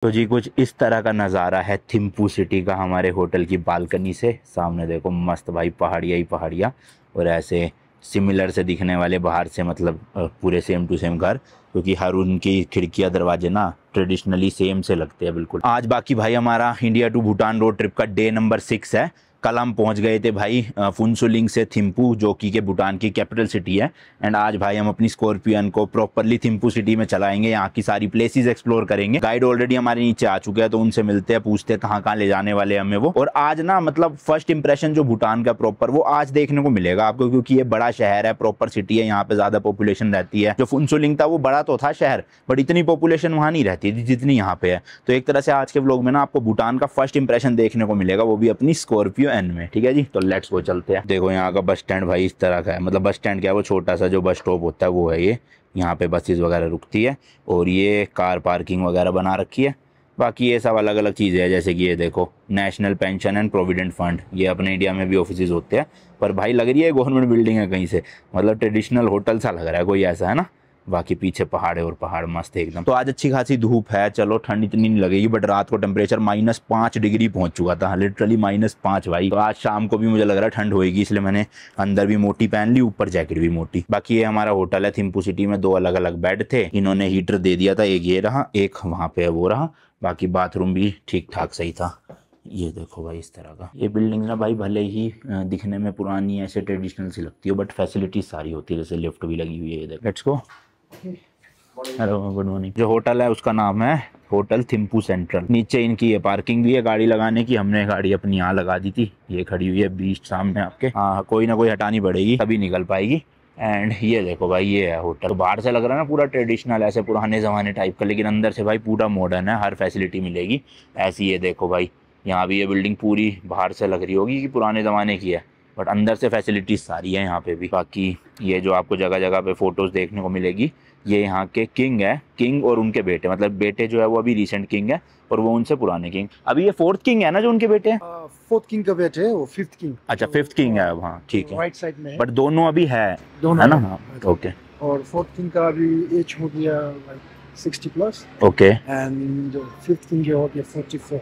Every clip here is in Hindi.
तो जी कुछ इस तरह का नज़ारा है थिम्पू सिटी का हमारे होटल की बालकनी से। सामने देखो मस्त भाई पहाड़ियाँ ही पहाड़ियाँ, और ऐसे सिमिलर से दिखने वाले बाहर से मतलब पूरे सेम टू सेम घर, क्योंकि हर उनकी खिड़कियाँ दरवाजे ना ट्रेडिशनली सेम से लगते हैं बिल्कुल। आज बाकी भाई हमारा India to Bhutan road trip का डे नंबर 6 है। कल हम पहुंच गए थे भाई फुनसुलिंग से थिम्पू, जो कि के भूटान की कैपिटल सिटी है। एंड आज भाई हम अपनी स्कॉर्पियन को प्रॉपरली थिम्पू सिटी में चलाएंगे, यहाँ की सारी प्लेसेस एक्सप्लोर करेंगे। गाइड ऑलरेडी हमारे नीचे आ चुके हैं, तो उनसे मिलते हैं, पूछते हैं कहाँ कहाँ ले जाने वाले हमें वो। और आज ना मतलब फर्स्ट इंप्रेशन जो भूटान का प्रॉपर वो आज देखने को मिलेगा आपको, क्योंकि ये बड़ा शहर है, प्रॉपर सिटी है, यहाँ पे ज्यादा पॉपुलेशन रहती है। जो फुनसुलिंग था वो बड़ा तो था शहर, बट इतनी पॉपुलेशन वहाँ नहीं रहती थी जितनी यहाँ पे है। तो एक तरह से आज के व्लॉग में ना आपको भूटान का फर्स्ट इंप्रेशन देखने को मिलेगा, वो भी अपनी स्कॉर्पियो एन में। ठीक है जी, तो लेट्स गो चलते हैं। देखो यहाँ का बस स्टैंड भाई इस तरह का है, मतलब बस स्टैंड क्या है, वो छोटा सा जो बस स्टॉप होता है वो है ये। यहाँ पे बसेस वगैरह रुकती है, और ये कार पार्किंग वगैरह बना रखी है। बाकी ये सब अलग अलग चीज़ें हैं, जैसे कि ये देखो national pension and provident fund, ये अपने इंडिया में भी ऑफिस होते हैं, पर भाई लग रही है गवर्नमेंट बिल्डिंग है कहीं से, मतलब ट्रेडिशनल होटल सा लग रहा है कोई ऐसा, है ना। बाकी पीछे पहाड़ है, और पहाड़ मस्त है एकदम। तो आज अच्छी खासी धूप है, चलो ठंड इतनी नहीं लगेगी, बट रात को टेम्परेचर -5 डिग्री पहुंच चुका था, लिटरली -5 भाई। तो आज शाम को भी मुझे लग रहा है ठंड होएगी, इसलिए मैंने अंदर भी मोटी पहन ली, ऊपर जैकेट भी मोटी। बाकी ये हमारा होटल है थिम्पू सिटी में, 2 अलग अलग बेड थे, इन्होंने हीटर दे दिया था, एक ये रहा, एक वहाँ पे वो रहा। बाकी बाथरूम भी ठीक ठाक सही था। ये देखो भाई इस तरह का ये बिल्डिंग ना भाई, भले ही दिखने में पुरानी ऐसे ट्रेडिशनल सी लगती है, बट फैसिलिटीज सारी होती है, जैसे लिफ्ट भी लगी हुई है। Let's go. Hello good morning. जो होटल है उसका नाम है होटल थिम्पू सेंट्रल। नीचे इनकी ये पार्किंग भी है गाड़ी लगाने की, हमने गाड़ी अपनी यहाँ लगा दी थी, ये खड़ी हुई है बीच सामने आपके। हाँ, कोई ना कोई हटानी पड़ेगी तभी निकल पाएगी। एंड ये देखो भाई ये है होटल। तो बाहर से लग रहा है ना पूरा ट्रेडिशनल ऐसे पुराने ज़माने टाइप का, लेकिन अंदर से भाई पूरा मॉडर्न है, हर फैसिलिटी मिलेगी ऐसी। ये देखो भाई यहाँ भी ये बिल्डिंग पूरी बाहर से लग रही होगी कि पुराने ज़माने की है, बट अंदर से फैसिलिटीज सारी है यहाँ पे भी। बाकी ये जो आपको जगह जगह पे फोटोज देखने को मिलेगी, ये यहाँ के किंग है, किंग और उनके बेटे, मतलब बेटे जो है वो अभी रिसेंट किंग है, और वो उनसे पुराने किंग। अभी ये 4th किंग है ना जो उनके बेटे हैं। 4th किंग का बेटे है वो, 5th किंग। अच्छा 5th किंग है अब, हाँ ठीक है, राइट साइड में है, बट दोनों अभी है, दोनों है ना। है। हाँ ओके। और 4th किंग का अभी एज हो गया like 60+। Okay. And 5th king के हो गया 44।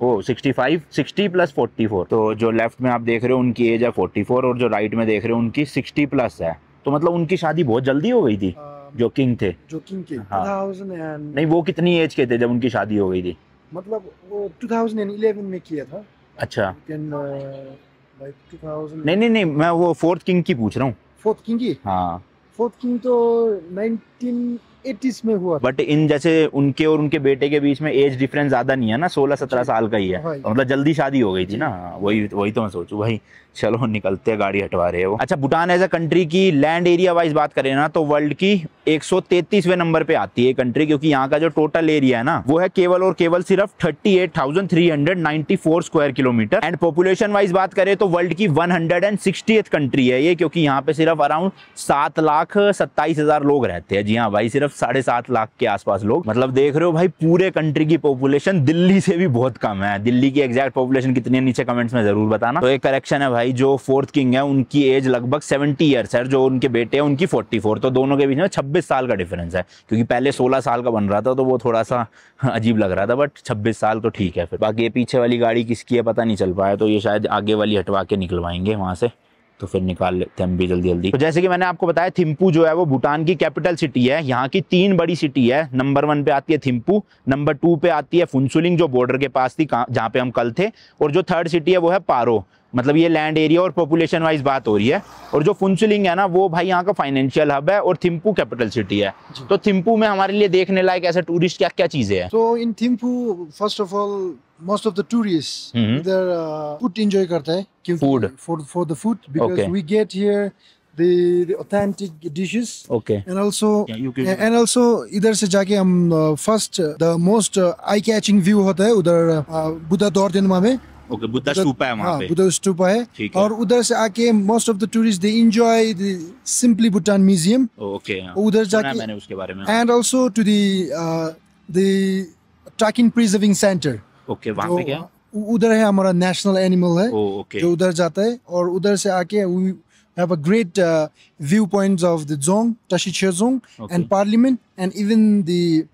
ओ 65, 60 + 44। तो जो लेफ्ट में आप देख रहे हो उनकी एज है 44, और जो राइट में देख रहे हो उनकी 60+ है। तो मतलब उनकी शादी बहुत जल्दी हो गई थी जो किंग थे। जो किंग के हाँ 2000 नहीं, वो कितनी एज के थे जब उनकी शादी हो गई थी। मतलब वो 2011 में किया था। अच्छा लाइक 2000। नहीं, मैं वो 4th किंग की पूछ रहा हूँ। 4th किंग की, हाँ 4th किंग तो 1980s में हुआ था। बट इन जैसे उनके और उनके बेटे के बीच में एज डिफरेंस ज्यादा नहीं है ना, 16-17 साल का ही है, तो मतलब जल्दी शादी हो गई थी ना। वही तो मैं सोचूं भाई। चलो निकलते हैं, गाड़ी हटवा रहे हैं वो। अच्छा, भूटान एज अ कंट्री की लैंड एरिया वाइज बात करें ना, तो वर्ल्ड की 133वें नंबर पे आती है कंट्री, क्योंकि यहाँ का जो टोटल एरिया है ना वो है केवल और केवल सिर्फ 38,394 square kilometre. And population wise बात करें तो वर्ल्ड की 160th कंट्री है ये, क्योंकि यहाँ पे सिर्फ अराउंड 7,27,000 लोग रहते हैं। जी हाँ भाई, सिर्फ 7.5 लाख के आसपास लोग। मतलब देख रहे हो भाई, पूरे कंट्री की पॉपुलेशन दिल्ली से भी बहुत कम है। दिल्ली की एग्जैक्ट पॉपुलेशन कितनी है नीचे कमेंट्स में जरूर बताना। तो एक करेक्शन है भाई, जो 4th किंग है उनकी एज लगभग 70 ईयर्स है, जो उनके बेटे हैं उनकी 44। तो दोनों के बीच में 26 साल का डिफरेंस है, क्योंकि पहले 16 साल का बन रहा था तो वो थोड़ा सा अजीब लग रहा था, बट 26 साल तो ठीक है फिर। बाकी ये पीछे वाली गाड़ी किसकी है पता नहीं चल पाया, तो ये शायद आगे वाली हटवा के निकलवाएंगे वहां से, तो फिर निकाल लेते हैं हम भी जल्दी जल्दी। तो जैसे कि मैंने आपको बताया, थिम्पू जो है वो भूटान की कैपिटल सिटी है। यहाँ की 3 बड़ी सिटी है। नंबर 1 पे आती है थिम्पू, नंबर 2 पे आती है फुनसुलिंग जो बॉर्डर के पास थी जहाँ पे हम कल थे, और जो 3rd सिटी है वो है पारो। मतलब ये लैंड एरिया और पॉपुलेशन वाइज बात हो रही है। और जो फुनसुलिंग है ना वो भाई यहाँ का फाइनेंशियल हब है, और थिम्पू कैपिटल सिटी है। तो थिम्पू में हमारे लिए देखने लायक ऐसे टूरिस्ट क्या क्या चीजें हैं? तो in Thimphu first of all most of the tourists इधर food enjoy करता है, क्योंकि for the food, because we get here the authentic dishes. Okay. And also इधर से जाके हम first the most eye catching view होता है उधर बुद्धा दौरदेनमा में। ओके, बुद्धा स्तूपा है वहाँ पे। बुद्धा स्तूपा है। और उधर से आके most of the tourists they enjoy the Simply Bhutan Museum. Okay, उधर जाके मैंने उसके बारे में। and also to the Tracking Preserving Center. Okay, वहाँ पे क्या? उधर है हमारा नेशनल एनिमल है, जो उधर जाता है। और उधर से आके we have a great view points of the Dzong, Tashi Chezong, and Parliament, and even the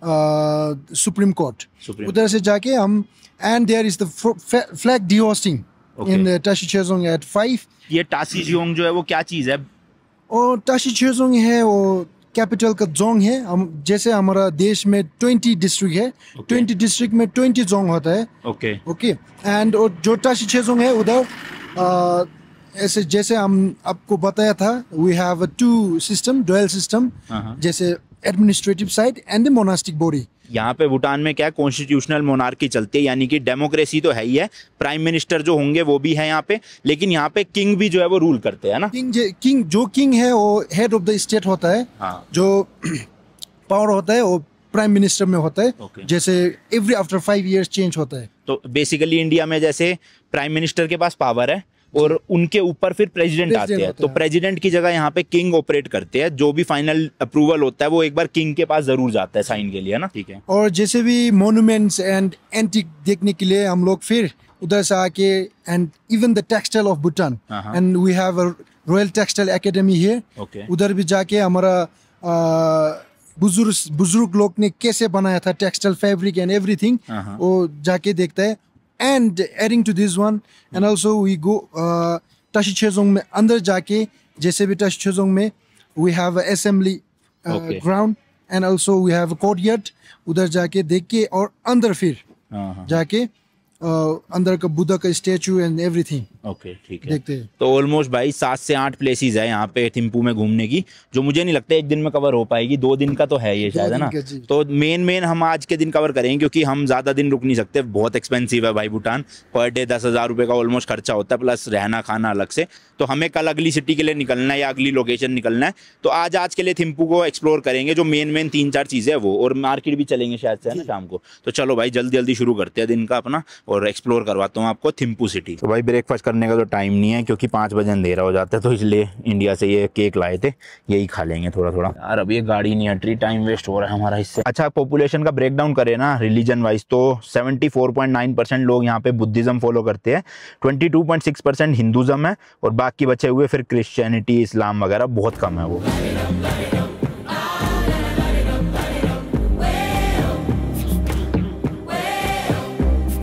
supreme court, उधर से जाके हम, and there is the flag dehoisting in Tashichhodzong at 5। ये टाशीचेजोंग जो है वो क्या चीज है? और टाशीचेजोंग है वो कैपिटल का जोंग है। हम जैसे हमारा देश में 20 डिस्ट्रिक्ट है, 20 डिस्ट्रिक्ट में 20 जोंग होता है। ओके एंड जो टाशीचेजोंग है उधर ऐसे जैसे हम आपको बताया था, we have 2 system, dual system, जैसे administrative side and the monastic body. यहाँ पे भूटान में क्या है, कॉन्स्टिट्यूशनल मोनार्की चलती है, यानी कि डेमोक्रेसी तो है ही है, प्राइम मिनिस्टर जो होंगे वो भी है यहाँ पे, लेकिन यहाँ पे किंग भी जो है वो रूल करते हैं ना। किंग है वो हेड ऑफ द स्टेट होता है। जो पावर होता है वो प्राइम मिनिस्टर में होता है। जैसे एवरी आफ्टर 5 years चेंज होता है। तो बेसिकली इंडिया में जैसे प्राइम मिनिस्टर के पास पावर है और उनके ऊपर फिर प्रेसिडेंट आते हैं, तो प्रेसिडेंट की जगह यहाँ पे किंग ऑपरेट करते हैं। जो भी फाइनल अप्रूवल होता है वो एक बार किंग के पास जरूर जाता है साइन के लिए ना। ठीक है। और जैसे भी मॉन्यूमेंट्स एंड एंटीक देखने के लिए हम लोग फिर उधर से आके, and even the textile of Bhutan, and we have a royal textile academy here. उधर भी जाके हमारा बुजुर्ग लोग ने कैसे बनाया था टेक्सटाइल फैब्रिक एंड एवरीथिंग, वो जाके देखता है। And adding to this one, and also we go टाशीचेजोंग में अंदर जाके, जैसे भी टाशीचेजोंग में we have a assembly ground and also we have a courtyard, उधर जाके देख के और अंदर फिर जाके अंदर का बुद्धा का स्टैचू एंड एवरीथिंग। ओके ठीक है। देखते हैं। तो ऑलमोस्ट भाई 7 से 8 प्लेसेस है यहाँ पे थिम्पू में घूमने की, जो मुझे नहीं लगता एक दिन में कवर हो पाएगी। 2 दिन का तो है ये शायद, है ना। तो मेन हम आज के दिन कवर करेंगे, क्योंकि हम ज़्यादा दिन रुक नहीं सकते, बहुत एक्सपेंसिव है भाई भूटान। पर डे 10,000 रुपये का ऑलमोस्ट खर्चा होता है, प्लस रहना खाना अलग से। तो हमें कल अगली सिटी के लिए निकलना है या अगली लोकेशन निकलना है, तो आज के लिए थिम्पू को एक्सप्लोर करेंगे, जो मेन 3-4 चीज़ें वो, और मार्केट भी चलेंगे शायद से, है ना, शाम को। तो चलो भाई जल्दी शुरू करते हैं दिन का अपना, और एक्सप्लोर करवाता हूँ आपको थिम्पू सिटी। तो भाई ब्रेकफास्ट करने का तो टाइम नहीं है, क्योंकि 5 बजे अंधेरा हो जाता है, तो इसलिए इंडिया से ये केक लाए थे, यही खा लेंगे थोड़ा यार। अब ये गाड़ी नहीं हट रही, टाइम वेस्ट हो रहा है हमारा इससे। अच्छा, पॉपुलेशन का ब्रेकडाउन करें ना रिलीजन वाइज, तो 74.9% लोग यहाँ पे बुद्धिज्म फॉलो करते हैं, 22.6% हिंदुज्म है, और बाकी बचे हुए फिर क्रिश्चियनिटी, इस्लाम वगैरह बहुत कम है वो।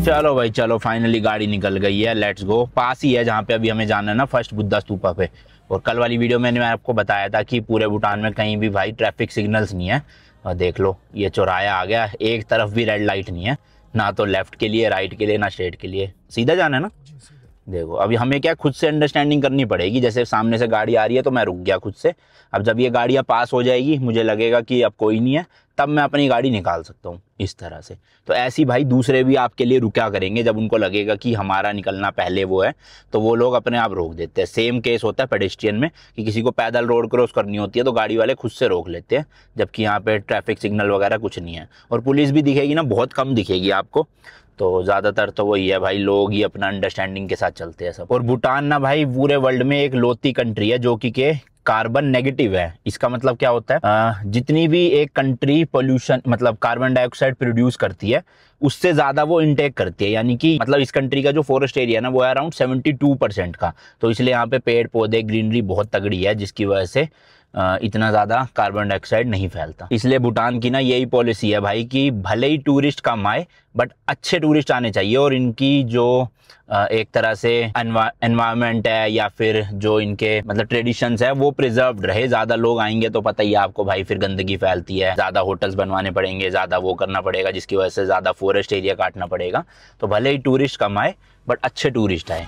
चलो भाई चलो, फाइनली गाड़ी निकल गई है, लेट्स गो। पास ही है जहाँ पे अभी हमें जाना है ना, फर्स्ट बुद्धा स्तूपा पे। और कल वाली वीडियो में मैंने आपको बताया था कि पूरे भूटान में कहीं भी भाई ट्रैफिक सिग्नल्स नहीं है। और देख लो ये चौराया आ गया, एक तरफ भी रेड लाइट नहीं है, ना तो लेफ्ट के लिए, राइट के लिए, ना स्ट्रेट के लिए, सीधा जाना है ना। देखो अभी हमें क्या खुद से अंडरस्टैंडिंग करनी पड़ेगी। जैसे सामने से गाड़ी आ रही है तो मैं रुक गया खुद से, अब जब ये गाड़ियाँ पास हो जाएगी, मुझे लगेगा कि अब कोई नहीं है, तब मैं अपनी गाड़ी निकाल सकता हूँ इस तरह से। तो ऐसी भाई दूसरे भी आपके लिए रुका करेंगे, जब उनको लगेगा कि हमारा निकलना पहले वो है, तो वो लोग अपने आप रोक देते हैं। सेम केस होता है पेडेस्ट्रियन में, कि किसी को पैदल रोड क्रॉस करनी होती है तो गाड़ी वाले खुद से रोक लेते हैं, जबकि यहाँ पे ट्रैफिक सिग्नल वगैरह कुछ नहीं है। और पुलिस भी दिखेगी ना, बहुत कम दिखेगी आपको। तो ज़्यादातर तो वही है भाई, लोग ही अपना अंडरस्टैंडिंग के साथ चलते हैं सब। और भूटान ना भाई पूरे वर्ल्ड में एक लौती कंट्री है जो कि के कार्बन नेगेटिव है। इसका मतलब क्या होता है, जितनी भी एक कंट्री पोल्यूशन मतलब कार्बन डाइऑक्साइड प्रोड्यूस करती है, उससे ज़्यादा वो इनटेक करती है। यानी कि मतलब इस कंट्री का जो फॉरेस्ट एरिया है ना, वो है अराउंड 72% का। तो इसलिए यहाँ पे पेड़ पौधे ग्रीनरी बहुत तगड़ी है, जिसकी वजह से इतना ज़्यादा कार्बन डाइऑक्साइड नहीं फैलता। इसलिए भूटान की ना यही पॉलिसी है भाई कि भले ही टूरिस्ट कम आए, बट अच्छे टूरिस्ट आने चाहिए, और इनकी जो एक तरह से एनवायरनमेंट है या फिर जो इनके मतलब ट्रेडिशंस है वो प्रिजर्व्ड रहे। ज़्यादा लोग आएंगे तो पता ही है आपको भाई, फिर गंदगी फैलती है, ज़्यादा होटल्स बनवाने पड़ेंगे, ज़्यादा वो करना पड़ेगा, जिसकी वजह से ज़्यादा फॉरेस्ट एरिया काटना पड़ेगा। तो भले ही टूरिस्ट कम आए, बट अच्छे टूरिस्ट आए।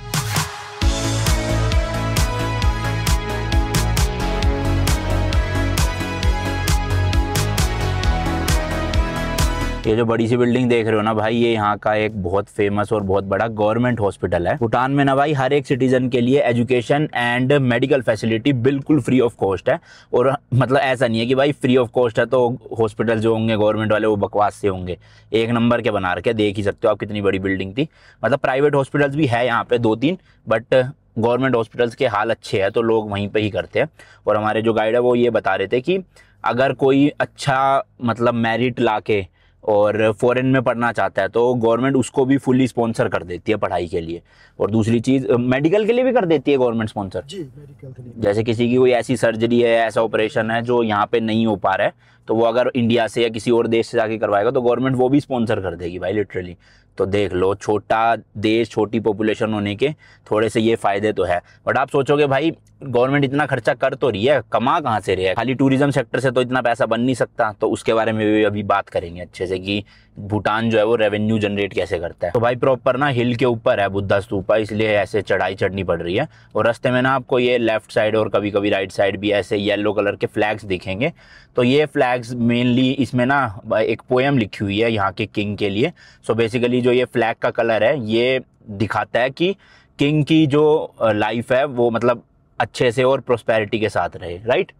ये जो बड़ी सी बिल्डिंग देख रहे हो ना भाई, ये यहाँ का एक बहुत फेमस और बहुत बड़ा गवर्नमेंट हॉस्पिटल है। भूटान में ना भाई हर एक सिटीजन के लिए एजुकेशन एंड मेडिकल फैसिलिटी बिल्कुल फ्री ऑफ कॉस्ट है। और मतलब ऐसा नहीं है कि भाई फ्री ऑफ कॉस्ट है तो हॉस्पिटल जो होंगे गवर्नमेंट वाले वो बकवास से होंगे, एक नंबर के बना रखे। देख ही सकते हो आप कितनी बड़ी बिल्डिंग थी। मतलब प्राइवेट हॉस्पिटल्स भी है यहाँ पे 2-3, बट गवर्नमेंट हॉस्पिटल्स के हाल अच्छे हैं तो लोग वहीं पे ही करते हैं। और हमारे जो गाइड है वो ये बता रहे थे कि अगर कोई अच्छा मतलब मेरिट लाके और फॉरेन में पढ़ना चाहता है तो गवर्नमेंट उसको भी फुली स्पॉन्सर कर देती है पढ़ाई के लिए। और दूसरी चीज़ मेडिकल के लिए भी कर देती है गवर्नमेंट स्पॉन्सर। जी, मेडिकल के लिए। जैसे किसी की कोई ऐसी सर्जरी है, ऐसा ऑपरेशन है जो यहाँ पे नहीं हो पा रहा है, तो वो अगर इंडिया से या किसी और देश से जाके करवाएगा तो गवर्नमेंट वो भी स्पॉन्सर कर देगी भाई लिटरली। तो देख लो, छोटा देश, छोटी पॉपुलेशन होने के थोड़े से ये फायदे तो है। बट आप सोचोगे भाई गवर्नमेंट इतना खर्चा कर तो रही है, कमा कहाँ से रही है? खाली टूरिज्म सेक्टर से तो इतना पैसा बन नहीं सकता। तो उसके बारे में भी अभी बात करेंगे अच्छे से कि भूटान जो है वो रेवेन्यू जनरेट कैसे करता है। तो भाई प्रॉपर ना हिल के ऊपर है बुद्धा स्तूपा, इसलिए ऐसे चढ़ाई चढ़नी पड़ रही है। और रास्ते में ना आपको ये लेफ्ट साइड और कभी कभी राइट साइड भी ऐसे येलो कलर के फ्लैग्स दिखेंगे। तो ये फ्लैग्स मेनली, इसमें ना एक पोएम लिखी हुई है यहाँ के किंग के लिए। सो बेसिकली जो ये फ्लैग का कलर है ये दिखाता है कि किंग की जो लाइफ है वो मतलब अच्छे से और प्रोस्पेरिटी के साथ रहे, राइट।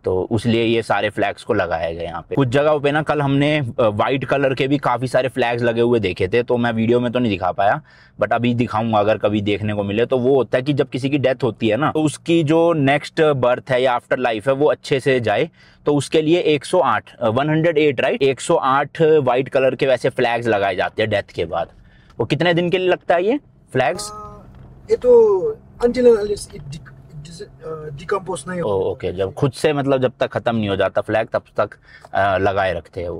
तो उसलिए ये सारे फ्लैग्स को लगाया गया यहाँ पे। कुछ जगहों पे ना कल हमने वाइट कलर के भी काफ़ी सारे फ्लैग्स लगे हुए देखे थे, तो मैं वीडियो में तो नहीं दिखा पाया, बट अभी दिखाऊंगा अगर कभी देखने को मिले। तो वो होता है कि जब किसी की डेथ होती है ना, तो उसकी जो नेक्स्ट बर्थ है या आफ्टर लाइफ है वो अच्छे से जाए, तो उसके लिए 108 राइट, 108 वाइट कलर के वैसे फ्लैग्स लगाए जाते हैं डेथ के बाद। वो कितने दिन के लिए लगता है ये फ्लैग्स? ये तो until and unless it decompose नहीं हो। ओके, जब खुद से मतलब जब तक खत्म नहीं हो जाता फ्लैग तब तक लगाए रखते हैं वो।